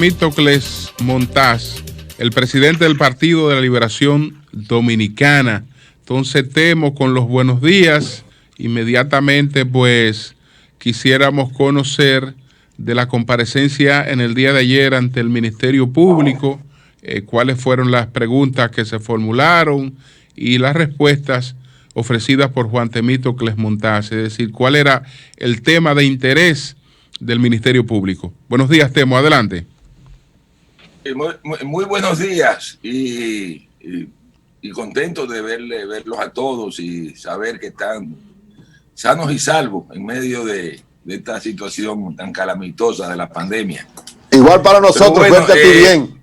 Temístocles Montaz, el presidente del Partido de la Liberación Dominicana. Entonces temo con los buenos días, inmediatamente pues quisiéramos conocer de la comparecencia en el día de ayer ante el Ministerio Público, cuáles fueron las preguntas que se formularon y las respuestas ofrecidas por Juan Temístocles Montaz, es decir, cuál era el tema de interés del Ministerio Público. Buenos días, Temo, adelante. Muy buenos días y contento de verlos a todos y saber que están sanos y salvos en medio de esta situación tan calamitosa de la pandemia. Igual para nosotros, bueno, verte a ti bien.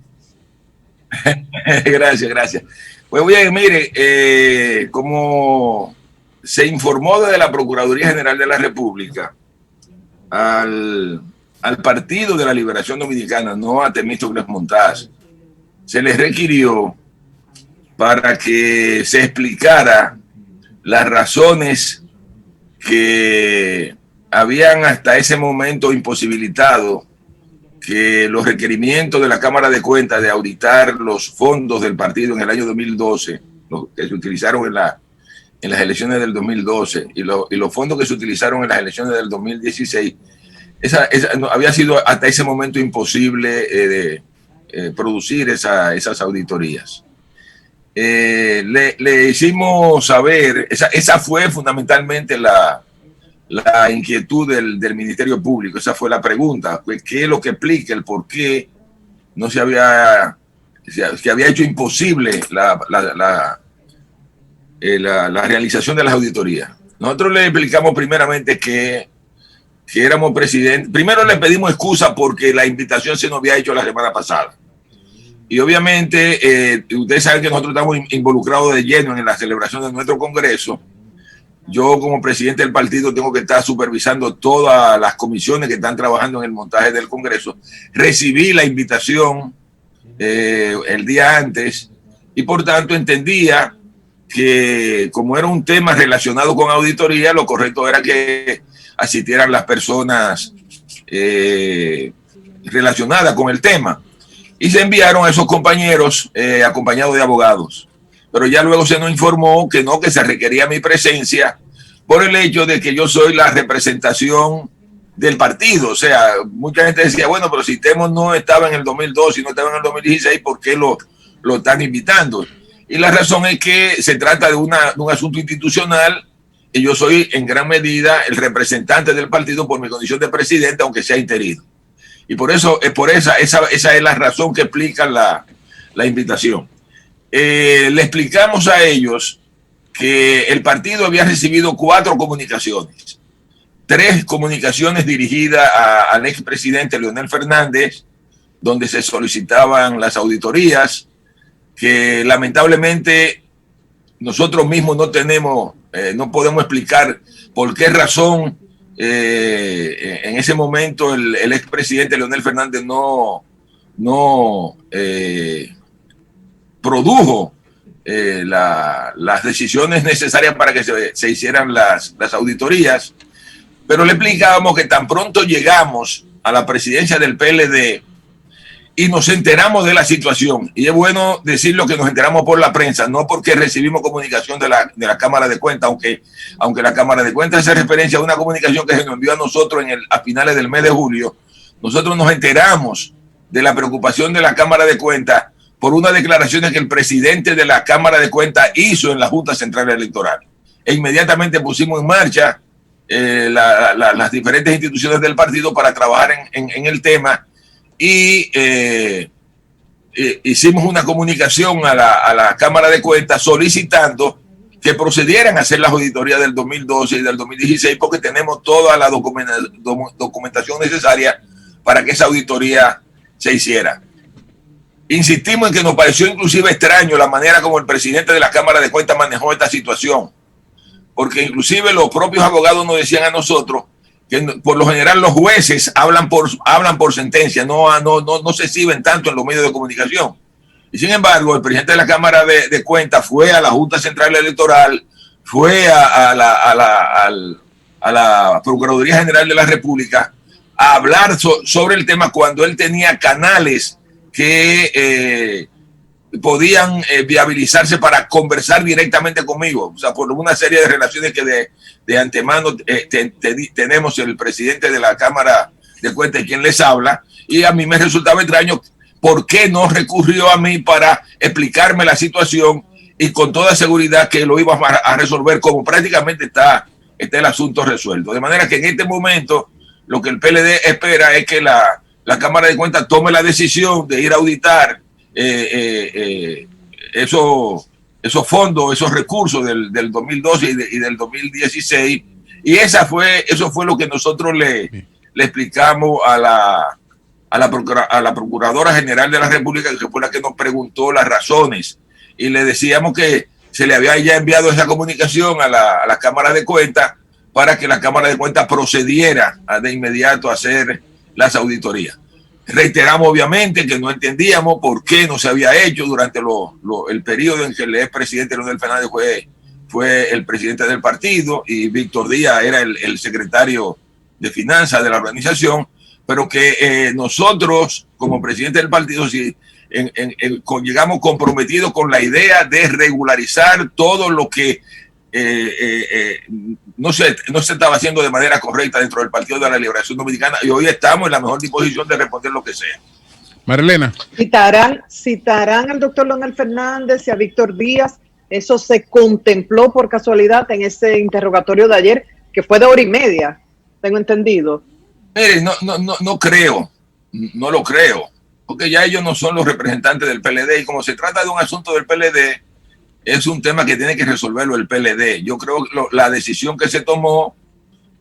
Gracias. Pues bien, mire, como se informó desde la Procuraduría General de la República al Partido de la Liberación Dominicana, no a Temístocles Montaz, se les requirió para que se explicara las razones que habían hasta ese momento imposibilitado que los requerimientos de la Cámara de Cuentas de auditar los fondos del partido en el año 2012, los que se utilizaron en las elecciones del 2012 y los fondos que se utilizaron en las elecciones del 2016, había sido hasta ese momento imposible producir esas auditorías. Le hicimos saber, esa fue fundamentalmente la inquietud del Ministerio Público, esa fue la pregunta, ¿qué es lo que explica el por qué no se había hecho imposible la realización de las auditorías? Nosotros le explicamos primeramente que éramos presidentes. Primero le pedimos excusa porque la invitación se nos había hecho la semana pasada. Y obviamente, ustedes saben que nosotros estamos involucrados de lleno en la celebración de nuestro Congreso. Yo, como presidente del partido, tengo que estar supervisando todas las comisiones que están trabajando en el montaje del Congreso. Recibí la invitación el día antes y, por tanto, entendía que, como era un tema relacionado con auditoría, lo correcto era que asistieran las personas relacionadas con el tema. Y se enviaron a esos compañeros acompañados de abogados. Pero ya luego se nos informó que no, que se requería mi presencia por el hecho de que yo soy la representación del partido. O sea, mucha gente decía, bueno, pero si Temo no estaba en el 2002 y no estaba en el 2016, ¿por qué lo están invitando? Y la razón es que se trata de un asunto institucional y yo soy en gran medida el representante del partido por mi condición de presidente, aunque sea interino. Y por eso, esa es la razón que explica la invitación. Le explicamos a ellos que el partido había recibido 4 comunicaciones. 3 comunicaciones dirigidas al expresidente Leonel Fernández, donde se solicitaban las auditorías, que lamentablemente nosotros mismos no podemos explicar por qué razón en ese momento el expresidente Leonel Fernández no produjo las decisiones necesarias para que se hicieran las auditorías, pero le explicábamos que tan pronto llegamos a la presidencia del PLD y nos enteramos de la situación, y es bueno decirlo que nos enteramos por la prensa, no porque recibimos comunicación de la Cámara de Cuentas, aunque la Cámara de Cuentas hace referencia a una comunicación que se nos envió a nosotros a finales del mes de julio. Nosotros nos enteramos de la preocupación de la Cámara de Cuentas por unas declaraciones que el presidente de la Cámara de Cuentas hizo en la Junta Central Electoral. E inmediatamente pusimos en marcha las diferentes instituciones del partido para trabajar en el tema y hicimos una comunicación a la Cámara de Cuentas solicitando que procedieran a hacer las auditorías del 2012 y del 2016 porque tenemos toda la documentación necesaria para que esa auditoría se hiciera. Insistimos en que nos pareció inclusive extraño la manera como el presidente de la Cámara de Cuentas manejó esta situación, porque inclusive los propios abogados nos decían a nosotros que por lo general los jueces hablan por sentencia, no se exhiben tanto en los medios de comunicación. Y sin embargo, el presidente de la Cámara de Cuentas fue a la Junta Central Electoral, fue a la Procuraduría General de la República a hablar sobre el tema cuando él tenía canales que podían viabilizarse para conversar directamente conmigo. O sea, por una serie de relaciones que de antemano tenemos el presidente de la Cámara de Cuentas, quien les habla, y a mí me resultaba extraño por qué no recurrió a mí para explicarme la situación y con toda seguridad que lo iba a resolver como prácticamente está el asunto resuelto. De manera que en este momento lo que el PLD espera es que la Cámara de Cuentas tome la decisión de ir a auditar esos fondos, esos recursos del 2012 y del 2016. Y eso fue lo que nosotros le explicamos a la Procuradora General de la República, que fue la que nos preguntó las razones. Y le decíamos que se le había ya enviado esa comunicación a la Cámara de Cuentas para que la Cámara de Cuentas procediera de inmediato a hacer las auditorías. Reiteramos obviamente que no entendíamos por qué no se había hecho durante el periodo en que el expresidente Leonel Fernández fue el presidente del partido y Víctor Díaz era el secretario de finanzas de la organización, pero que nosotros como presidente del partido sí, llegamos comprometidos con la idea de regularizar todo lo que no se estaba haciendo de manera correcta dentro del Partido de la Liberación Dominicana, y hoy estamos en la mejor disposición de responder lo que sea. Marilena. Citarán al doctor Leonel Fernández y a Víctor Díaz. Eso se contempló por casualidad en ese interrogatorio de ayer, que fue de 1 hora y media, tengo entendido. Mire, no creo, no lo creo, porque ya ellos no son los representantes del PLD, y como se trata de un asunto del PLD, es un tema que tiene que resolverlo el PLD. Yo creo que la decisión que se tomó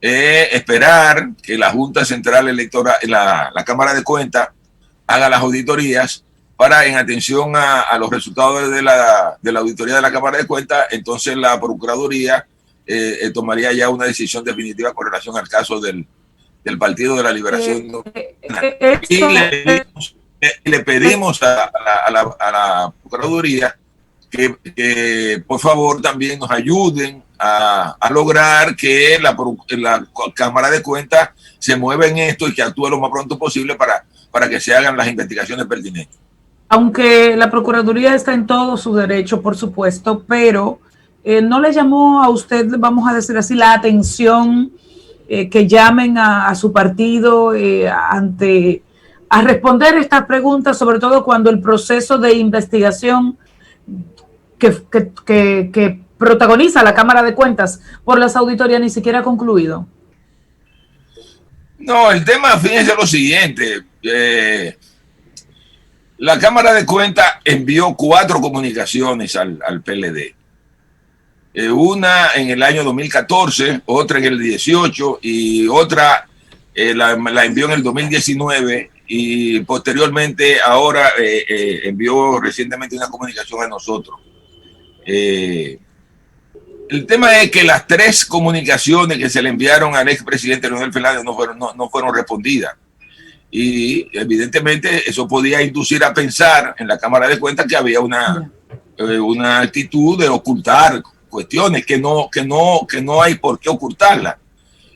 es esperar que la Junta Central Electoral, la Cámara de Cuentas, haga las auditorías para, en atención a los resultados de la auditoría de la Cámara de Cuentas, entonces la Procuraduría tomaría ya una decisión definitiva con relación al caso del Partido de la Liberación. Y le pedimos a la Procuraduría que por favor también nos ayuden a lograr que la Cámara de Cuentas se mueva en esto y que actúe lo más pronto posible para que se hagan las investigaciones pertinentes. Aunque la Procuraduría está en todo su derecho, por supuesto, pero ¿no le llamó a usted, vamos a decir así, la atención que llamen a su partido a responder estas preguntas, sobre todo cuando el proceso de investigación que protagoniza la Cámara de Cuentas por las auditorías ni siquiera ha concluido? No, el tema, fíjense lo siguiente, la Cámara de Cuentas envió 4 comunicaciones al PLD. Una en el año 2014, otra en el 18 y otra la envió en el 2019 y posteriormente ahora envió recientemente una comunicación a nosotros. El tema es que las 3 comunicaciones que se le enviaron al expresidente Leonel Fernández no fueron respondidas. Y evidentemente eso podía inducir a pensar en la Cámara de Cuentas que había una actitud de ocultar cuestiones que no hay por qué ocultarlas.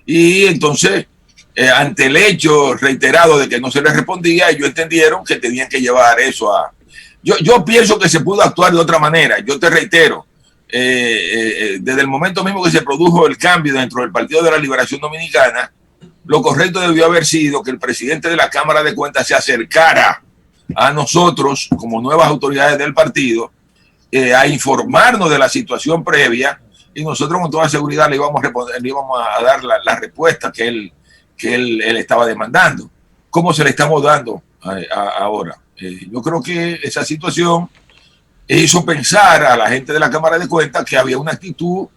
Y entonces, ante el hecho reiterado de que no se les respondía, ellos entendieron que tenían que llevar eso a... Yo pienso que se pudo actuar de otra manera. Yo te reitero, desde el momento mismo que se produjo el cambio dentro del Partido de la Liberación Dominicana, lo correcto debió haber sido que el presidente de la Cámara de Cuentas se acercara a nosotros como nuevas autoridades del partido a informarnos de la situación previa, y nosotros con toda seguridad le íbamos a dar la respuesta que él estaba demandando. ¿Cómo se le estamos dando ahora? Yo creo que esa situación hizo pensar a la gente de la Cámara de Cuentas que había una actitud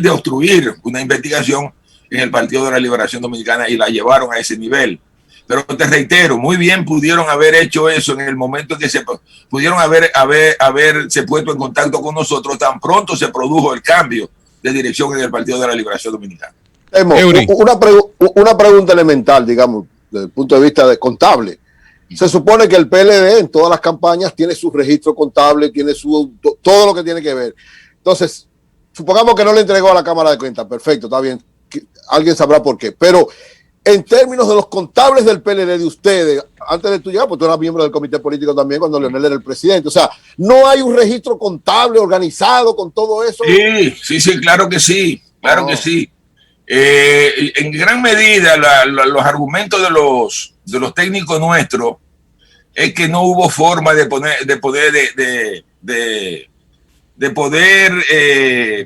de obstruir una investigación en el Partido de la Liberación Dominicana y la llevaron a ese nivel. Pero te reitero, muy bien pudieron haber hecho eso en el momento en que pudieron haberse puesto en contacto con nosotros tan pronto se produjo el cambio de dirección en el Partido de la Liberación Dominicana. Una pregunta elemental, digamos, desde el punto de vista de contable. Se supone que el PLD en todas las campañas tiene su registro contable, tiene todo lo que tiene que ver. Entonces, supongamos que no le entregó a la Cámara de Cuentas, perfecto, está bien, alguien sabrá por qué, pero en términos de los contables del PLD de ustedes, antes de tú llegar, pues tú eras miembro del comité político también cuando Leonel era el presidente. O sea, no hay un registro contable organizado con todo eso. Sí, claro que sí, claro que sí. En gran medida, los argumentos de los técnicos nuestros es que no hubo forma de poder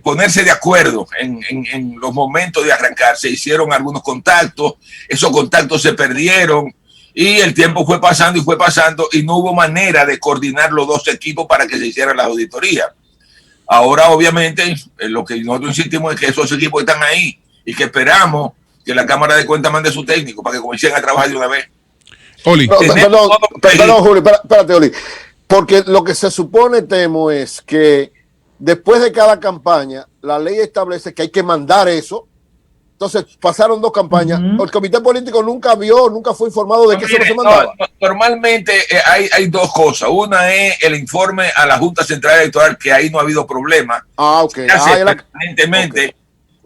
ponerse de acuerdo en los momentos de arrancar. Se hicieron algunos contactos, esos contactos se perdieron y el tiempo fue pasando y no hubo manera de coordinar los dos equipos para que se hicieran las auditorías. Ahora, obviamente, lo que nosotros insistimos es que esos equipos están ahí y que esperamos que la Cámara de Cuentas mande su técnico para que comiencen a trabajar de una vez. Oli. Perdón, Julio, espérate, Oli. Porque lo que se supone, Temo, es que después de cada campaña, la ley establece que hay que mandar eso. Entonces, pasaron 2 campañas. El comité político nunca fue informado de que eso no se mandaba. Normalmente hay 2 cosas. Una es el informe a la Junta Central Electoral, que ahí no ha habido problema. Ok. Se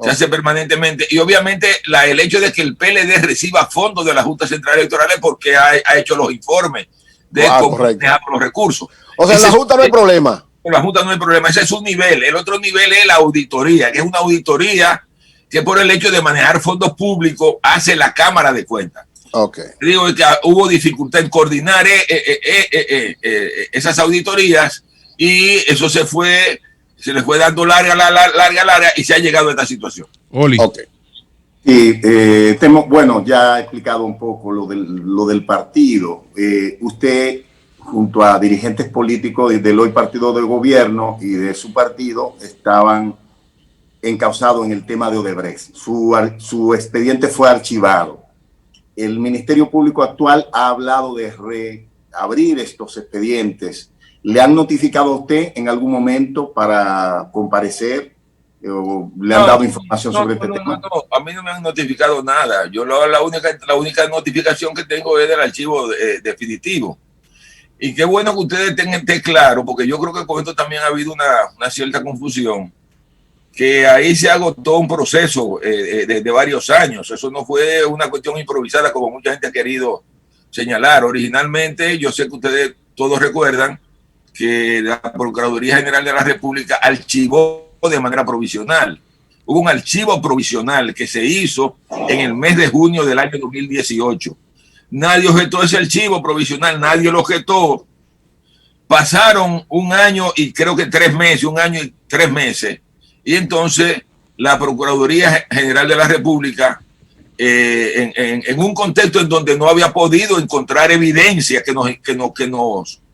hace permanentemente. Y obviamente el hecho de que el PLD reciba fondos de la Junta Central Electoral es porque ha hecho los informes de cómo manejar los recursos. O sea, en la Junta no hay problema. En la Junta no hay problema. Ese es un nivel. El otro nivel es la auditoría, que es una auditoría que por el hecho de manejar fondos públicos hace la Cámara de Cuentas. Okay. Digo que hubo dificultad en coordinar esas auditorías y eso se le fue dando larga y se ha llegado a esta situación. Oli. Okay. Y bueno, ya he explicado un poco lo del partido. Usted, junto a dirigentes políticos del hoy partido del gobierno y de su partido, estaban encausados en el tema de Odebrecht. Su expediente fue archivado. El Ministerio Público actual ha hablado de reabrir estos expedientes. ¿Le han notificado a usted en algún momento para comparecer? ¿O le han dado información sobre este tema? No, a mí no me han notificado nada. Yo la única notificación que tengo es del archivo definitivo. Y qué bueno que ustedes tengan claro, porque yo creo que con esto también ha habido una cierta confusión, que ahí se agotó un proceso de varios años. Eso no fue una cuestión improvisada como mucha gente ha querido señalar. Originalmente, yo sé que ustedes todos recuerdan que la Procuraduría General de la República archivó de manera provisional. Hubo un archivo provisional que se hizo en el mes de junio del año 2018. Nadie objetó ese archivo provisional, nadie lo objetó. Pasaron un año y creo que 3 meses, y entonces la Procuraduría General de la República, en un contexto en donde no había podido encontrar evidencia que nos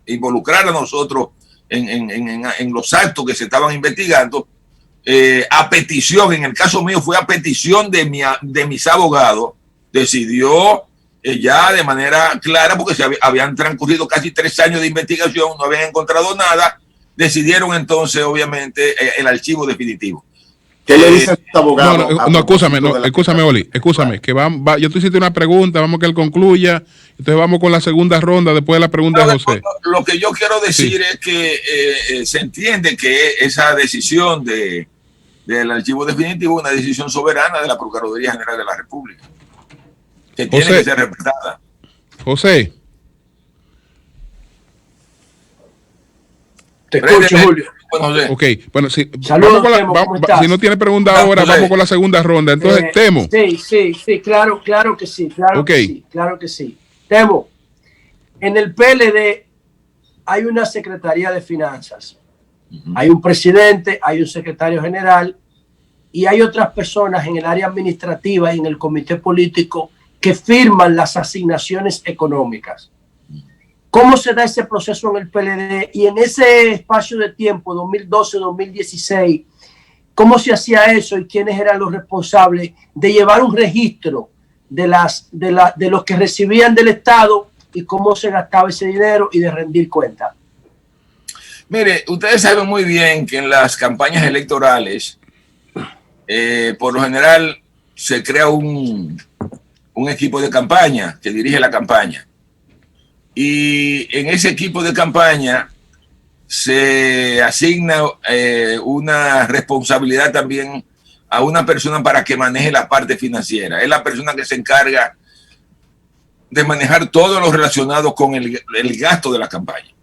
involucrara a nosotros en los actos que se estaban investigando, a petición, en el caso mío fue a petición de mis abogados, decidió ya de manera clara, porque habían transcurrido casi 3 años de investigación, no habían encontrado nada, decidieron entonces obviamente el archivo definitivo. ¿Qué le dice a su abogado? Escúchame, Oli, que yo te hice una pregunta, vamos que él concluya, entonces vamos con la segunda ronda después de la pregunta de José. Lo que yo quiero decir es que se entiende que esa decisión del archivo definitivo es una decisión soberana de la Procuraduría General de la República, que tiene que ser respetada. José. Te escucho, Julio. Ok, bueno, si no tiene pregunta ahora, vamos con la segunda ronda. Entonces, Temo. Sí, claro que sí, claro que sí. Temo, en el PLD hay una Secretaría de Finanzas, hay un presidente, hay un secretario general y hay otras personas en el área administrativa y en el comité político que firman las asignaciones económicas. ¿Cómo se da ese proceso en el PLD? Y en ese espacio de tiempo, 2012-2016, ¿cómo se hacía eso y quiénes eran los responsables de llevar un registro de los que recibían del Estado y cómo se gastaba ese dinero y de rendir cuenta? Mire, ustedes saben muy bien que en las campañas electorales, por lo general, se crea un equipo de campaña que dirige la campaña. Y en ese equipo de campaña se asigna una responsabilidad también a una persona para que maneje la parte financiera. Es la persona que se encarga de manejar todo lo relacionado con el gasto de la campaña.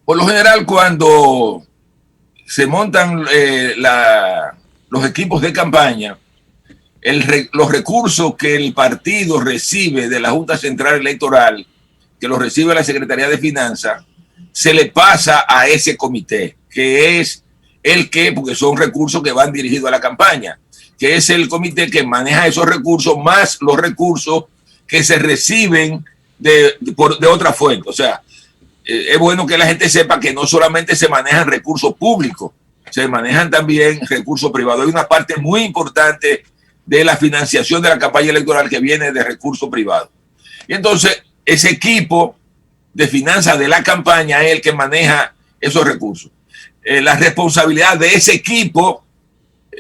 Por lo general, cuando se montan los equipos de campaña, los recursos que el partido recibe de la Junta Central Electoral, que los recibe la Secretaría de Finanzas, se le pasa a ese comité, que es porque son recursos que van dirigidos a la campaña, que es el comité que maneja esos recursos más los recursos que se reciben de otra fuente. O sea, es bueno que la gente sepa que no solamente se manejan recursos públicos, se manejan también recursos privados. Hay una parte muy importante de la financiación de la campaña electoral que viene de recursos privados. Y entonces, ese equipo de finanzas de la campaña es el que maneja esos recursos. La responsabilidad de ese equipo,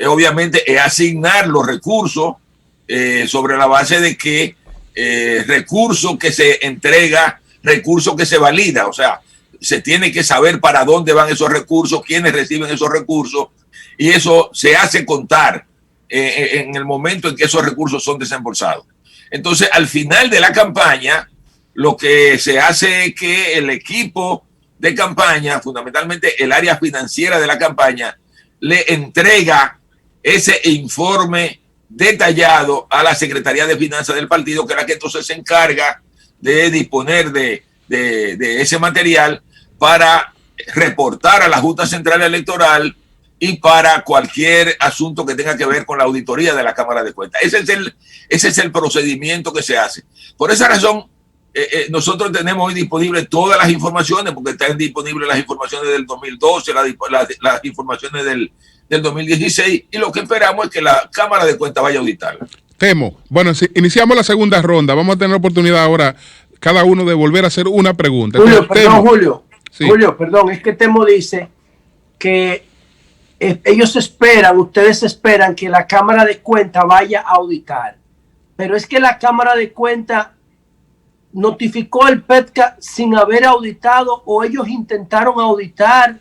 obviamente, es asignar los recursos sobre la base de que recursos que se entrega, recursos que se valida. O sea, se tiene que saber para dónde van esos recursos, quiénes reciben esos recursos, y eso se hace contar en el momento en que esos recursos son desembolsados. Entonces, al final de la campaña, lo que se hace es que el equipo de campaña, fundamentalmente el área financiera de la campaña, le entrega ese informe detallado a la Secretaría de Finanzas del partido, que es la que entonces se encarga de disponer de ese material para reportar a la Junta Central Electoral y para cualquier asunto que tenga que ver con la auditoría de la Cámara de Cuentas. Ese es el procedimiento que se hace. Por esa razón, nosotros tenemos hoy disponibles todas las informaciones, porque están disponibles las informaciones del 2012, las informaciones del 2016, y lo que esperamos es que la Cámara de Cuentas vaya a auditarla. Temo. Bueno, si iniciamos la segunda ronda, vamos a tener la oportunidad ahora cada uno de volver a hacer una pregunta. Julio, perdón, es que Temo dice que ustedes esperan que la Cámara de Cuentas vaya a auditar, pero es que la Cámara de Cuentas notificó el PETCA sin haber auditado, o ellos intentaron auditar.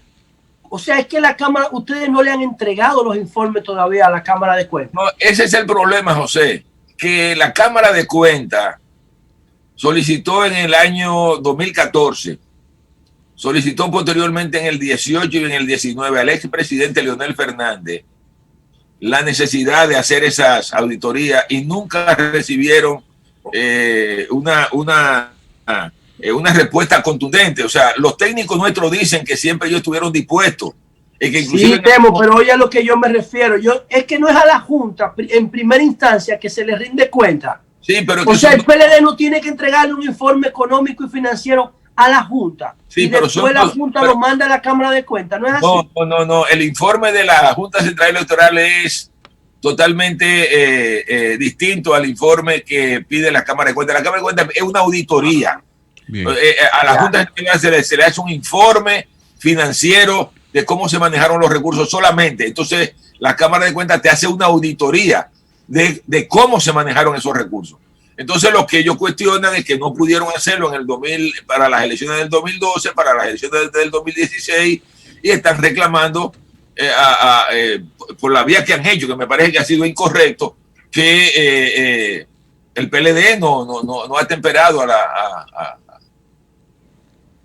O sea, es que la Cámara, ustedes no le han entregado los informes todavía a la Cámara de Cuentas. No, ese es el problema, José, que la Cámara de Cuentas solicitó en el año 2014, solicitó posteriormente en el 18 y en el 19 al expresidente Leonel Fernández la necesidad de hacer esas auditorías, y nunca recibieron una respuesta contundente. O sea, los técnicos nuestros dicen que siempre ellos estuvieron dispuestos. Y que sí, Temo, pero oye a lo que yo me refiero. Es que no es a la Junta en primera instancia que se le rinde cuenta. Sí, pero o sea, el PLD no tiene que entregarle un informe económico y financiero a la Junta. Sí, y después la Junta lo manda a la Cámara de Cuentas. ¿No es así? No. El informe de la Junta Central Electoral es totalmente distinto al informe que pide la Cámara de Cuentas. La Cámara de Cuentas es una auditoría. A la Junta se le hace un informe financiero de cómo se manejaron los recursos solamente. Entonces, la Cámara de Cuentas te hace una auditoría de cómo se manejaron esos recursos. Entonces, lo que ellos cuestionan es que no pudieron hacerlo en el 2000, para las elecciones del 2012, para las elecciones del 2016, y están reclamando por la vía que han hecho, que me parece que ha sido incorrecto, que el PLD no ha temperado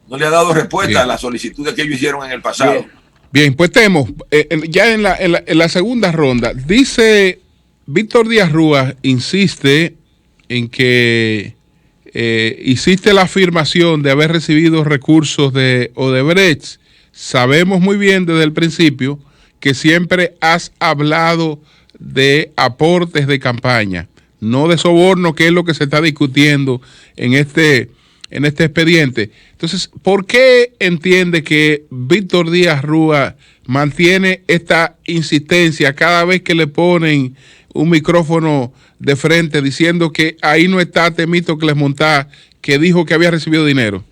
no le ha dado respuesta a las solicitudes que ellos hicieron en el pasado. Bien, pues Temo, ya en la segunda ronda, dice Víctor Díaz Rúa, insiste en que hiciste la afirmación de haber recibido recursos de Odebrecht. Sabemos muy bien desde el principio que siempre has hablado de aportes de campaña, no de soborno, que es lo que se está discutiendo en este expediente. Entonces, ¿por qué entiende que Víctor Díaz Rúa mantiene esta insistencia cada vez que le ponen un micrófono de frente diciendo que ahí no está Temístocles Montá, que dijo que había recibido dinero?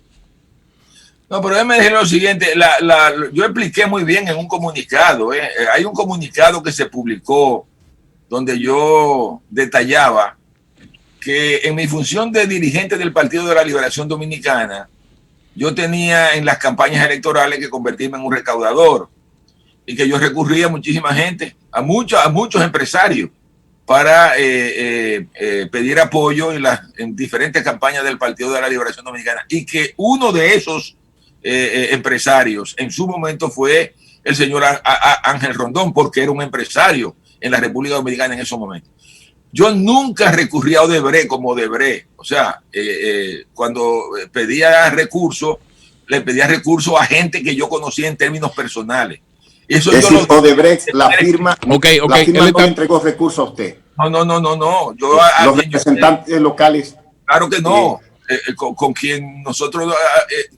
No, pero déjame decir lo siguiente, yo expliqué muy bien en un comunicado, hay un comunicado que se publicó donde yo detallaba que en mi función de dirigente del Partido de la Liberación Dominicana, yo tenía en las campañas electorales que convertirme en un recaudador. y que yo recurrí a muchísima gente, a muchos empresarios para pedir apoyo en diferentes campañas del Partido de la Liberación Dominicana, y que uno de esos empresarios en su momento fue el señor Ángel Rondón, porque era un empresario en la República Dominicana en esos momentos. Yo nunca recurrí a Odebrecht como Odebrecht. O sea, cuando pedía recursos, le pedía recursos a gente que yo conocía en términos personales. Eso es yo decir, Odebrecht, la firma, la firma no entregó recursos a usted. No. Los representantes locales. Claro que no. Con quien nosotros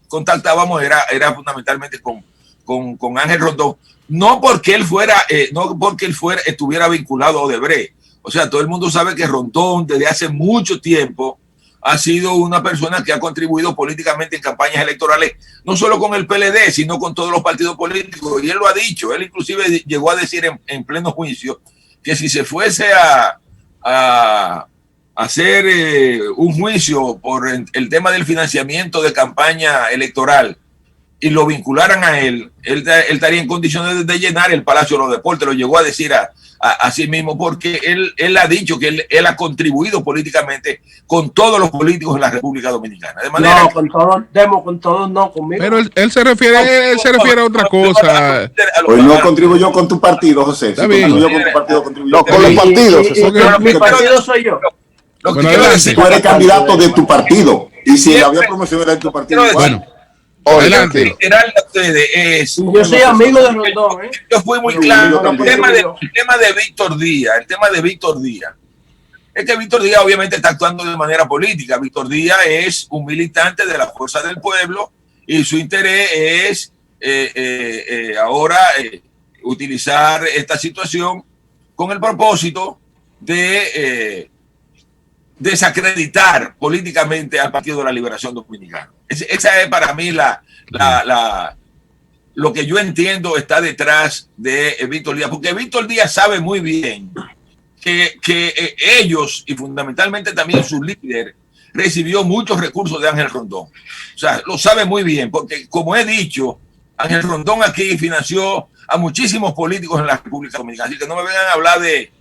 contactábamos era fundamentalmente con Ángel Rondón. No porque él estuviera vinculado a Odebrecht. O sea, todo el mundo sabe que Rondón desde hace mucho tiempo ha sido una persona que ha contribuido políticamente en campañas electorales, no solo con el PLD, sino con todos los partidos políticos. Y él lo ha dicho. Él inclusive llegó a decir en pleno juicio que si se fuese a hacer un juicio por el tema del financiamiento de campaña electoral y lo vincularan a él estaría en condiciones de llenar el Palacio de los Deportes. Lo llegó a decir a sí mismo, porque él ha dicho que él ha contribuido políticamente con todos los políticos en la República Dominicana. De manera con todos no, conmigo. Pero él se refiere a otra cosa. Hoy no contribuyó con tu partido, José. Está bien. Contribuyó con tu partido, contribuyó No, con los partidos. Mi partido soy yo. Lo que Bueno, quiero adelante. decir, Tú eres candidato de tu partido. Y si había promoción era de tu partido. Bueno, adelante. adelante. Literal de ustedes es. Yo soy amigo de Rondón, ¿eh? Yo fui muy claro. El tema de Víctor Díaz, es que Víctor Díaz obviamente está actuando de manera política. Víctor Díaz es un militante de la Fuerza del Pueblo y su interés es ahora utilizar esta situación con el propósito de desacreditar políticamente al Partido de la Liberación Dominicana. Esa es para mí lo que yo entiendo está detrás de Víctor Díaz, porque Víctor Díaz sabe muy bien que ellos, y fundamentalmente también su líder, recibió muchos recursos de Ángel Rondón. O sea, lo sabe muy bien, porque como he dicho, Ángel Rondón aquí financió a muchísimos políticos en la República Dominicana. Así que no me vengan a hablar de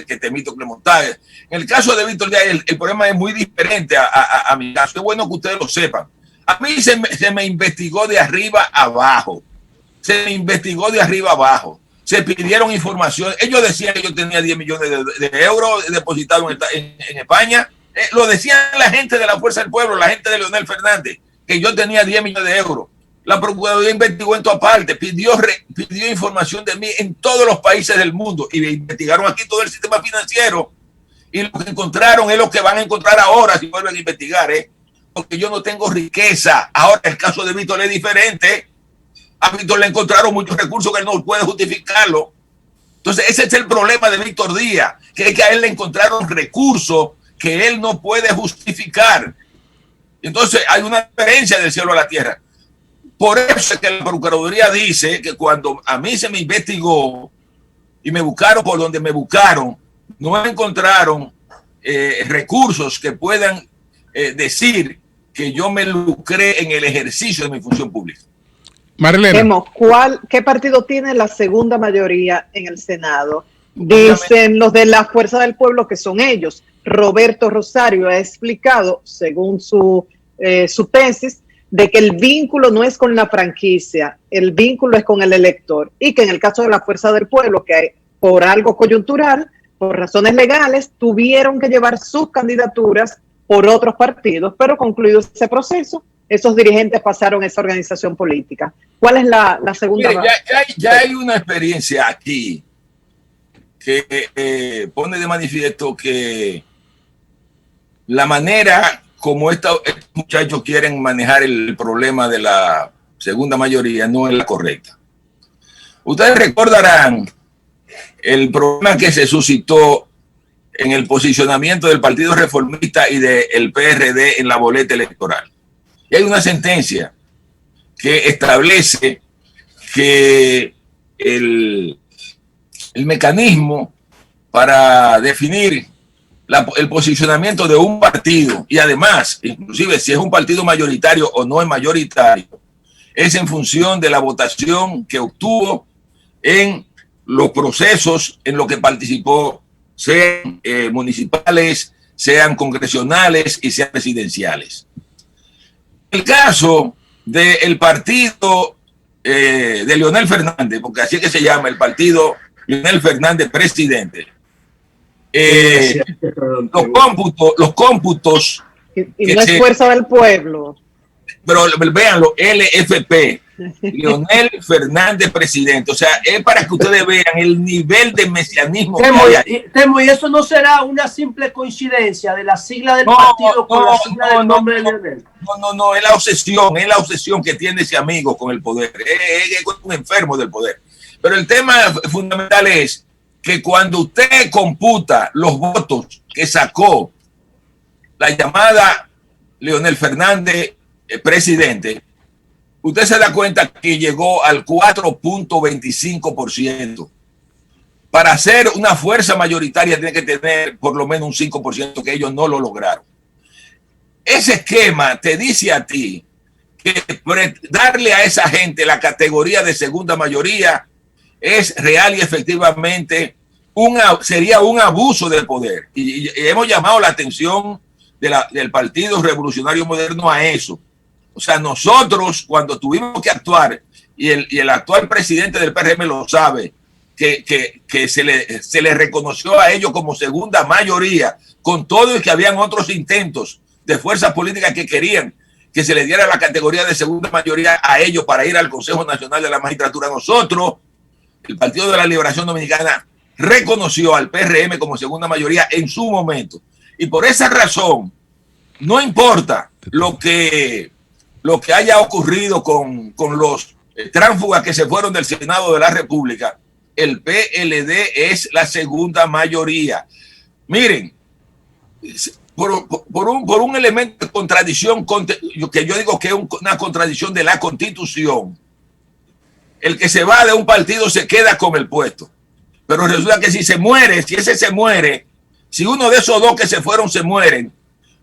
que Temito Clemontaje. En el caso de Víctor Díaz, el problema es muy diferente a mi caso. Es bueno que ustedes lo sepan. A mí se me investigó de arriba abajo. Se pidieron información. Ellos decían que yo tenía 10 millones de euros depositados en España. Lo decían la gente de la Fuerza del Pueblo, la gente de Leonel Fernández, que yo tenía 10 millones de euros. La Procuraduría investigó en toda parte, pidió información de mí en todos los países del mundo y investigaron aquí todo el sistema financiero, y lo que encontraron es lo que van a encontrar ahora si vuelven a investigar, porque yo no tengo riqueza. Ahora el caso de Víctor es diferente. A Víctor le encontraron muchos recursos que él no puede justificarlo. Entonces ese es el problema de Víctor Díaz, que es que a él le encontraron recursos que él no puede justificar. Entonces hay una diferencia del cielo a la tierra. Por eso es que la Procuraduría dice que cuando a mí se me investigó y me buscaron por donde me buscaron, no encontraron recursos que puedan decir que yo me lucré en el ejercicio de mi función pública. Marilena. ¿Qué partido tiene la segunda mayoría en el Senado? Dicen los de la Fuerza del Pueblo que son ellos. Roberto Rosario ha explicado, según su tesis, de que el vínculo no es con la franquicia, el vínculo es con el elector, y que en el caso de la Fuerza del Pueblo, que por algo coyuntural, por razones legales, tuvieron que llevar sus candidaturas por otros partidos, pero concluido ese proceso, esos dirigentes pasaron a esa organización política. ¿Cuál es la segunda? Mire, ya hay una experiencia aquí que pone de manifiesto que la manera como estos muchachos quieren manejar el problema de la segunda mayoría no es la correcta. Ustedes recordarán el problema que se suscitó en el posicionamiento del Partido Reformista y del PRD en la boleta electoral. Y hay una sentencia que establece que el mecanismo para definir el posicionamiento de un partido, y además, inclusive si es un partido mayoritario o no es mayoritario, es en función de la votación que obtuvo en los procesos en los que participó, sean municipales, sean congresionales y sean presidenciales. El caso del partido de Leonel Fernández, porque así es que se llama el partido Leonel Fernández presidente, los cómputos y no es Fuerza del Pueblo, pero véanlo, LFP, Leonel Fernández presidente, o sea, es para que ustedes vean el nivel de mesianismo que hay ahí. Temo, y eso no será una simple coincidencia de la sigla del partido con la sigla del nombre de Leonel. No, es la obsesión que tiene ese amigo con el poder, es un enfermo del poder. Pero el tema fundamental es que cuando usted computa los votos que sacó la llamada Leonel Fernández presidente, usted se da cuenta que llegó al 4.25%. Para ser una fuerza mayoritaria tiene que tener por lo menos un 5%, que ellos no lo lograron. Ese esquema te dice a ti que darle a esa gente la categoría de segunda mayoría es real y efectivamente sería un abuso del poder. Y hemos llamado la atención del Partido Revolucionario Moderno a eso. O sea, nosotros cuando tuvimos que actuar, y el actual presidente del PRM lo sabe, que se le reconoció a ellos como segunda mayoría, con todo y que habían otros intentos de fuerzas políticas que querían que se le diera la categoría de segunda mayoría a ellos para ir al Consejo Nacional de la Magistratura. Nosotros, el Partido de la Liberación Dominicana, reconoció al PRM como segunda mayoría en su momento. Y por esa razón, no importa lo que haya ocurrido con los tránsfugas que se fueron del Senado de la República, el PLD es la segunda mayoría. Miren, por un elemento de contradicción, que yo digo que es una contradicción de la Constitución, el que se va de un partido se queda con el puesto. Pero resulta que si ese se muere, si uno de esos dos que se fueron se mueren,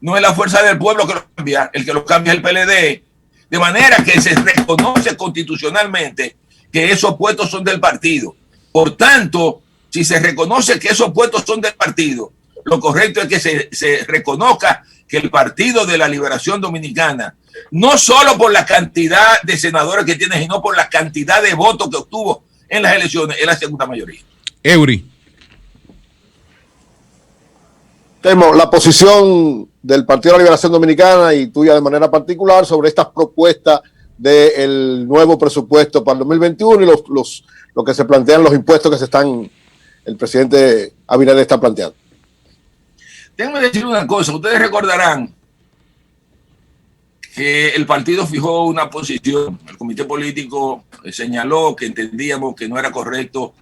no es la fuerza del pueblo que lo cambia, el que lo cambia es el PLD. De manera que se reconoce constitucionalmente que esos puestos son del partido. Por tanto, si se reconoce que esos puestos son del partido, lo correcto es que se reconozca que el Partido de la Liberación Dominicana, no solo por la cantidad de senadores que tiene, sino por la cantidad de votos que obtuvo en las elecciones, es la segunda mayoría. Eury. Temo, la posición del Partido de la Liberación Dominicana y tuya de manera particular sobre estas propuestas del nuevo presupuesto para el 2021 y lo que se plantean, los impuestos que el presidente Abinader está planteando. Déjenme decir una cosa, ustedes recordarán que el partido fijó una posición, el comité político señaló que entendíamos que no era correcto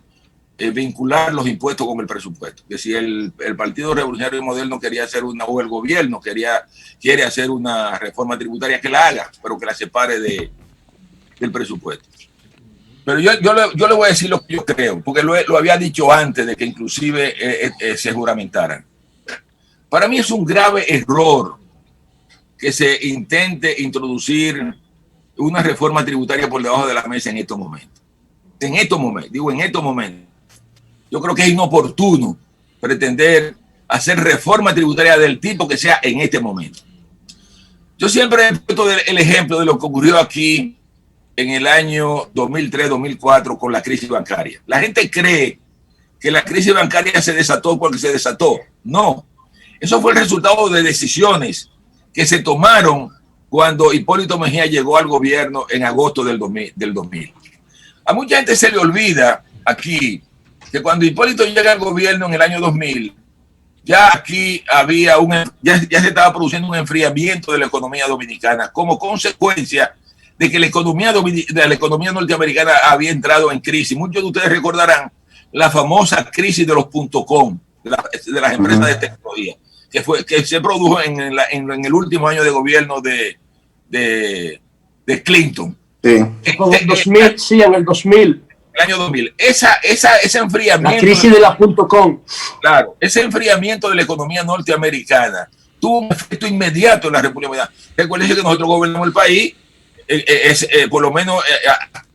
vincular los impuestos con el presupuesto, que si el Partido Revolucionario Moderno quería hacer o el gobierno quiere hacer una reforma tributaria, que la haga, pero que la separe del presupuesto. Pero yo le voy a decir lo que yo creo, porque lo había dicho antes de que inclusive se juramentaran. Para mí es un grave error que se intente introducir una reforma tributaria por debajo de la mesa en estos momentos. En estos momentos. Yo creo que es inoportuno pretender hacer reforma tributaria del tipo que sea en este momento. Yo siempre he puesto el ejemplo de lo que ocurrió aquí en el año 2003-2004 con la crisis bancaria. La gente cree que la crisis bancaria se desató porque se desató. No, eso fue el resultado de decisiones que se tomaron cuando Hipólito Mejía llegó al gobierno en agosto del 2000. A mucha gente se le olvida aquí que cuando Hipólito llega al gobierno en el año 2000, ya aquí había ya se estaba produciendo un enfriamiento de la economía dominicana como consecuencia de que la economía norteamericana había entrado en crisis. Muchos de ustedes recordarán la famosa crisis de los .com, de las empresas de tecnología, que se produjo en el último año de gobierno de Clinton. Sí. En el 2000, sí, en el 2000. El año 2000. Ese enfriamiento. La crisis de la .com. Claro, ese enfriamiento de la economía norteamericana tuvo un efecto inmediato en la República Dominicana. Recuerden que nosotros gobernamos el país, por lo menos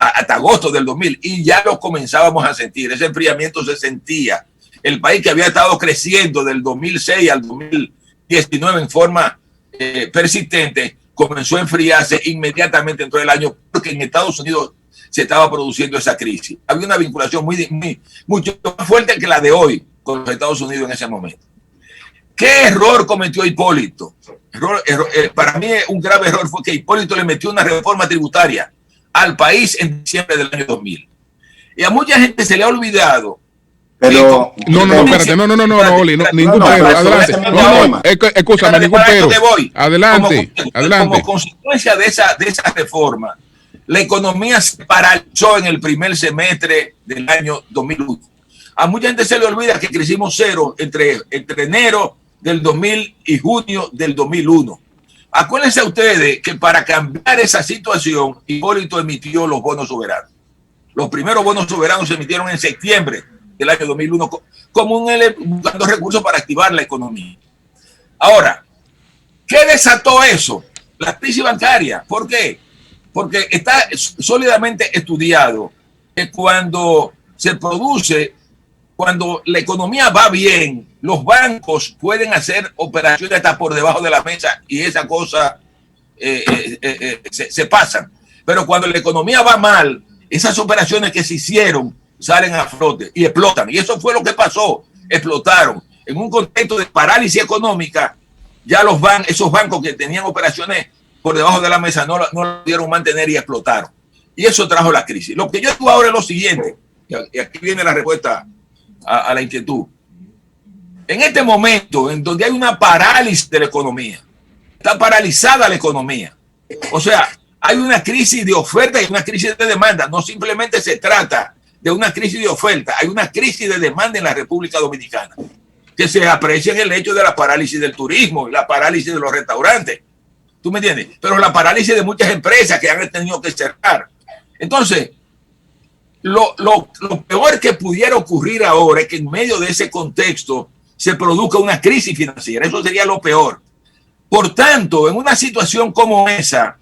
hasta agosto del 2000, y ya lo comenzábamos a sentir. Ese enfriamiento se sentía. El país que había estado creciendo del 2006 al 2019 en forma persistente, comenzó a enfriarse inmediatamente dentro del año, porque en Estados Unidos se estaba produciendo esa crisis. Había una vinculación mucho más fuerte que la de hoy con los Estados Unidos en ese momento. ¿Qué error cometió Hipólito? Para mí un grave error fue que Hipólito le metió una reforma tributaria al país en diciembre del año 2000. Y a mucha gente se le ha olvidado. Pero espérate, Oli, ningún pero, adelante. Escúchame, ningún pero. Adelante. Como consecuencia de esa reforma, la economía se paralizó en el primer semestre del año 2001. A mucha gente se le olvida que crecimos cero entre enero del 2000 y junio del 2001. Acuérdense ustedes que para cambiar esa situación, Hipólito emitió los bonos soberanos. Los primeros bonos soberanos se emitieron en septiembre del año 2001 como buscando recursos para activar la economía. Ahora, ¿qué desató eso? La crisis bancaria. ¿Por qué? Porque está sólidamente estudiado que cuando la economía va bien, los bancos pueden hacer operaciones hasta por debajo de la mesa y esa cosa se pasan. Pero cuando la economía va mal, esas operaciones que se hicieron salen a flote y explotan. Y eso fue lo que pasó. Explotaron. En un contexto de parálisis económica, ya esos bancos que tenían operaciones por debajo de la mesa no lo pudieron mantener y explotaron. Y eso trajo la crisis. Lo que yo digo ahora es lo siguiente, y aquí viene la respuesta a la inquietud. En este momento, en donde hay una parálisis de la economía, está paralizada la economía. O sea, hay una crisis de oferta y una crisis de demanda. No simplemente se trata de una crisis de oferta, hay una crisis de demanda en la República Dominicana, que se aprecia en el hecho de la parálisis del turismo y la parálisis de los restaurantes. ¿Tú me entiendes? Pero la parálisis de muchas empresas que han tenido que cerrar. Entonces, lo peor que pudiera ocurrir ahora es que en medio de ese contexto se produzca una crisis financiera. Eso sería lo peor. Por tanto, en una situación como esa,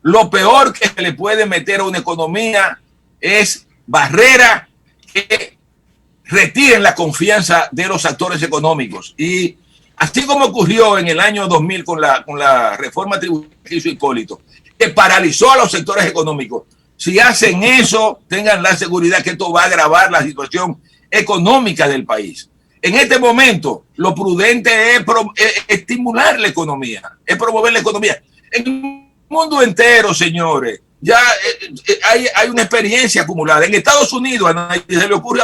lo peor que se le puede meter a una economía es barrera que retiren la confianza de los actores económicos. Y así como ocurrió en el año 2000 con la reforma tributaria que hizo Hipólito, que paralizó a los sectores económicos, si hacen eso, tengan la seguridad que esto va a agravar la situación económica del país. En este momento, lo prudente es estimular la economía, es promover la economía. En el mundo entero, señores, ya hay una experiencia acumulada. En Estados Unidos a nadie se le ocurre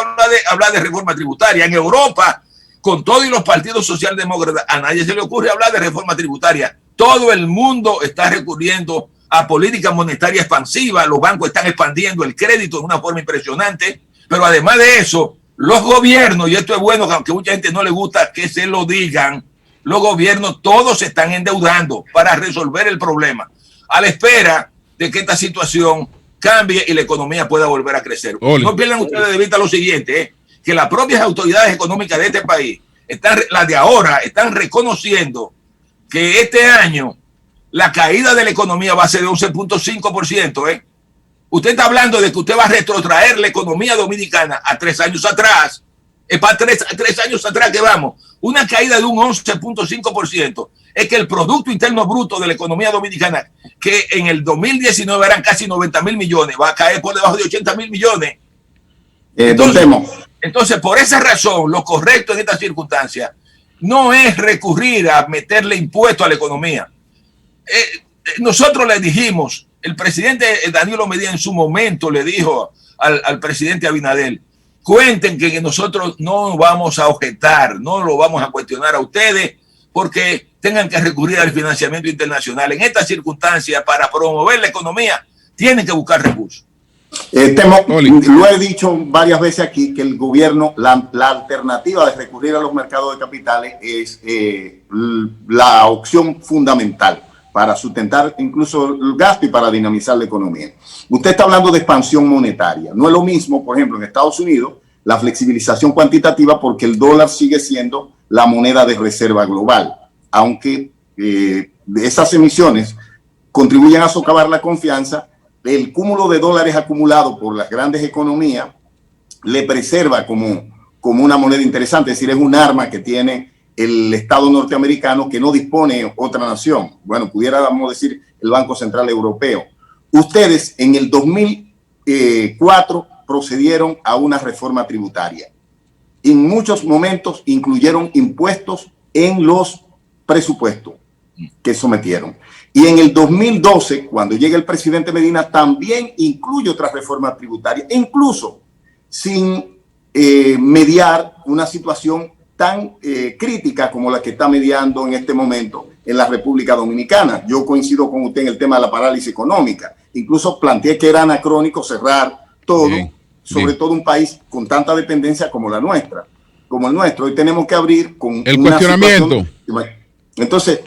hablar de reforma tributaria. En Europa, con todos los partidos socialdemócratas, a nadie se le ocurre hablar de reforma tributaria. Todo el mundo está recurriendo a política monetaria expansiva. Los bancos están expandiendo el crédito de una forma impresionante. Pero además de eso, los gobiernos, y esto es bueno, aunque mucha gente no le gusta que se lo digan, los gobiernos todos se están endeudando para resolver el problema, a la espera de que esta situación cambie y la economía pueda volver a crecer. Oli. No pierdan ustedes de vista lo siguiente, que las propias autoridades económicas de este país, las de ahora, están reconociendo que este año la caída de la economía va a ser de 11.5%. Usted está hablando de que usted va a retrotraer la economía dominicana a 3 años atrás. Es para 3 años atrás que vamos. Una caída de un 11.5%. Es que el Producto Interno Bruto de la economía dominicana, que en el 2019 eran casi 90.000 millones, va a caer por debajo de 80.000 millones. Entonces, por esa razón, lo correcto en esta circunstancia no es recurrir a meterle impuesto a la economía. Nosotros le dijimos, el presidente Danilo Medina en su momento le dijo al presidente Abinader, cuenten que nosotros no vamos a objetar, no lo vamos a cuestionar a ustedes porque tengan que recurrir al financiamiento internacional. En esta circunstancia, para promover la economía, tienen que buscar recursos. Lo he dicho varias veces aquí, que el gobierno, la alternativa de recurrir a los mercados de capitales es la opción fundamental para sustentar incluso el gasto y para dinamizar la economía. Usted está hablando de expansión monetaria. No es lo mismo, por ejemplo, en Estados Unidos, la flexibilización cuantitativa, porque el dólar sigue siendo la moneda de reserva global, aunque esas emisiones contribuyen a socavar la confianza el cúmulo de dólares acumulado por las grandes economías le preserva como una moneda interesante, es decir, es un arma que tiene el Estado norteamericano que no dispone otra nación. Bueno, pudiéramos decir el Banco Central Europeo. Ustedes en el 2004 procedieron a una reforma tributaria. En muchos momentos incluyeron impuestos en los presupuestos que sometieron. Y en el 2012, cuando llega el presidente Medina, también incluye otra reforma tributaria, incluso sin mediar una situación tan crítica como la que está mediando en este momento en la República Dominicana. Yo coincido con usted en el tema de la parálisis económica. Incluso planteé que era anacrónico cerrar todo, sobre todo un país con tanta dependencia como la nuestra, como el nuestro. Hoy tenemos que abrir con el cuestionamiento. Entonces,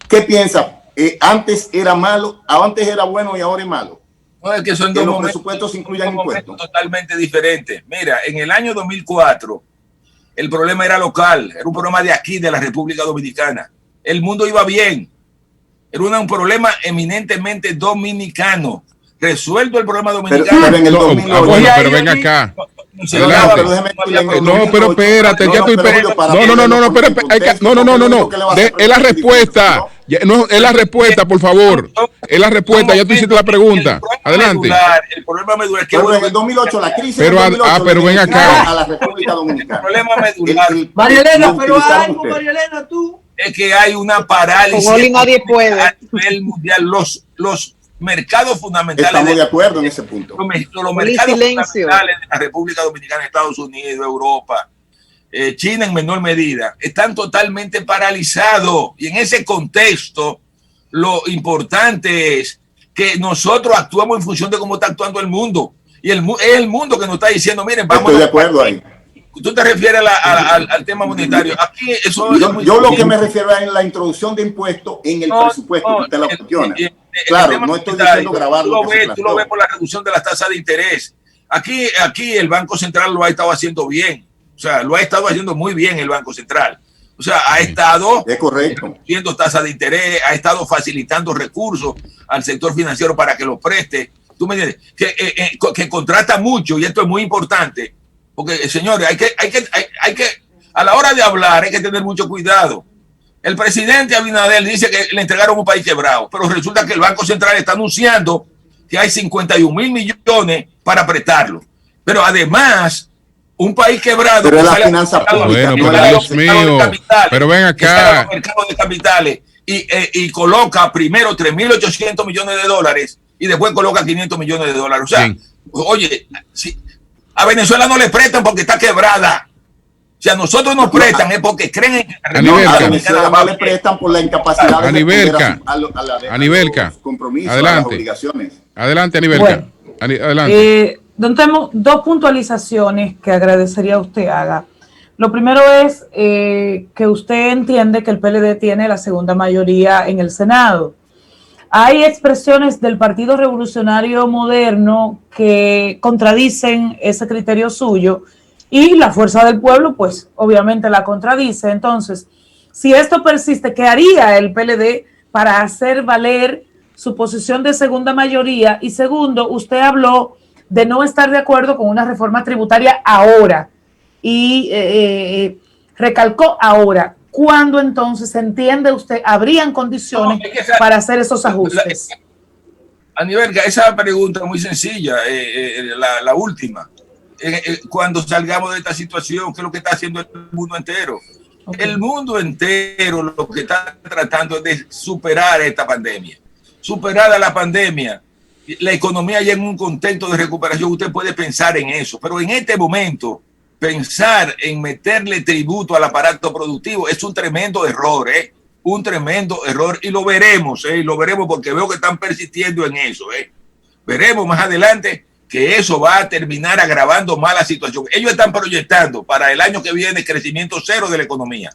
¿qué piensa? Antes era malo, antes era bueno y ahora es malo. No, es que son que los presupuestos incluyan impuestos totalmente diferentes. Mira, en el año 2004 el problema era local, era un problema de aquí, de la República Dominicana. El mundo iba bien, era un problema eminentemente dominicano. Resuelto el problema dominicano. Pero en el 2008, bueno, pero venga acá. No, pero espérate, ya estoy. No. Es la respuesta. No, es la respuesta, por favor. Es la respuesta, ya tú hiciste la pregunta. Adelante. El problema medular es que en el 2008 la crisis. Pero ven acá. A la República Dominicana. El problema medular. María Elena, pero algo, María Elena, tú. Es que hay una parálisis. Como nadie puede. A nivel mundial, los mercados fundamentales. Estamos de acuerdo en ese punto. Los mercados fundamentales de la República Dominicana, Estados Unidos, Europa, China en menor medida, están totalmente paralizados. Y en ese contexto, lo importante es que nosotros actuamos en función de cómo está actuando el mundo. Y es el mundo que nos está diciendo, miren, vamos. Estoy de acuerdo ahí. Tú te refieres al tema monetario. Aquí eso yo lo que me refiero es en la introducción de impuestos en el presupuesto que usted la cuestiona. Claro, no estoy diciendo grabarlo. Tú lo ves por la reducción de las tasas de interés. Aquí el Banco Central lo ha estado haciendo bien. O sea, lo ha estado haciendo muy bien el Banco Central. O sea, ha estado reduciendo tasas de interés, ha estado facilitando recursos al sector financiero para que los preste. Tú me entiendes, que contrata mucho, y esto es muy importante. Porque, señores, hay que, a la hora de hablar, hay que tener mucho cuidado. El presidente Abinader dice que le entregaron un país quebrado, pero resulta que el Banco Central está anunciando que hay 51,000 millones para prestarlo. Pero además, un país quebrado. Pero es la finanza pública. Bueno, pero Dios mío. Pero ven acá. Los mercados de capitales y coloca primero 3.800 millones de dólares y después coloca 500 millones de dólares. O sea, oye, si a Venezuela no le prestan porque está quebrada. Si a nosotros nos prestan es porque creen en a Venezuela no le prestan por la incapacidad de Anibelka, los compromisos, a las obligaciones. Adelante, Anibelka. Bueno, adelante. Don Temo, dos puntualizaciones que agradecería usted haga. Lo primero es que usted entiende que el PLD tiene la segunda mayoría en el Senado. Hay expresiones del Partido Revolucionario Moderno que contradicen ese criterio suyo y la Fuerza del Pueblo, pues, obviamente la contradice. Entonces, si esto persiste, ¿qué haría el PLD para hacer valer su posición de segunda mayoría? Y segundo, usted habló de no estar de acuerdo con una reforma tributaria ahora y recalcó ahora. ¿Cuándo entonces entiende usted habrían condiciones para hacer esos ajustes? Anibelka, esa pregunta es muy sencilla, la última. Cuando salgamos de esta situación, ¿qué es lo que está haciendo el mundo entero? Okay. El mundo entero lo que está tratando es de superar esta pandemia. Superada la pandemia, la economía ya en un contexto de recuperación, usted puede pensar en eso, pero en este momento pensar en meterle tributo al aparato productivo es un tremendo error, un tremendo error, y lo veremos porque veo que están persistiendo en eso, Veremos más adelante que eso va a terminar agravando más la situación. Ellos están proyectando para el año que viene crecimiento cero de la economía.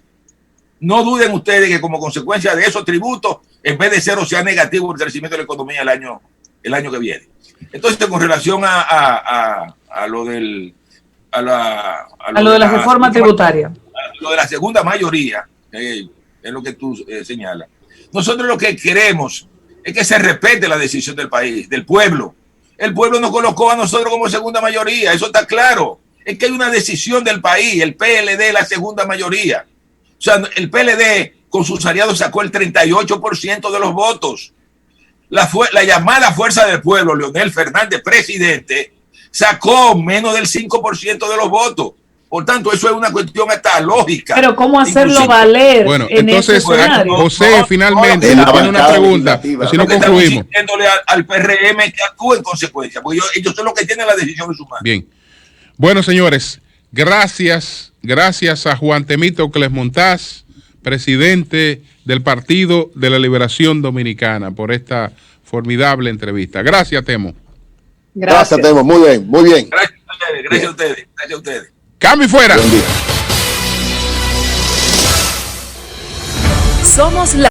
No duden ustedes que como consecuencia de esos tributos, en vez de cero, sea negativo el crecimiento de la economía el año que viene. Entonces, con relación a lo del a lo de la reforma tributaria, a lo de la segunda mayoría, es lo que tú señalas. Nosotros lo que queremos es que se respete la decisión del país, del pueblo. El pueblo nos colocó a nosotros como segunda mayoría, eso está claro. Es que hay una decisión del país, el PLD es la segunda mayoría. O sea, el PLD con sus aliados sacó el 38% de los votos. La llamada Fuerza del Pueblo, Leonel Fernández, presidente, sacó menos del 5% de los votos. Por tanto, eso es una cuestión hasta lógica. Pero ¿cómo hacerlo valer? Bueno, en entonces, José, finalmente, tiene una pregunta, si no concluimos. Estamos diciéndole al PRM que actúe en consecuencia, porque ellos son los que tienen la decisión en su mano. Bien. Bueno, señores, gracias a Juan Temístocles Montaz, presidente del Partido de la Liberación Dominicana, por esta formidable entrevista. Gracias, Temo. Gracias, Temo. Muy bien, muy bien. Gracias a ustedes. Cambio y fuera. Somos la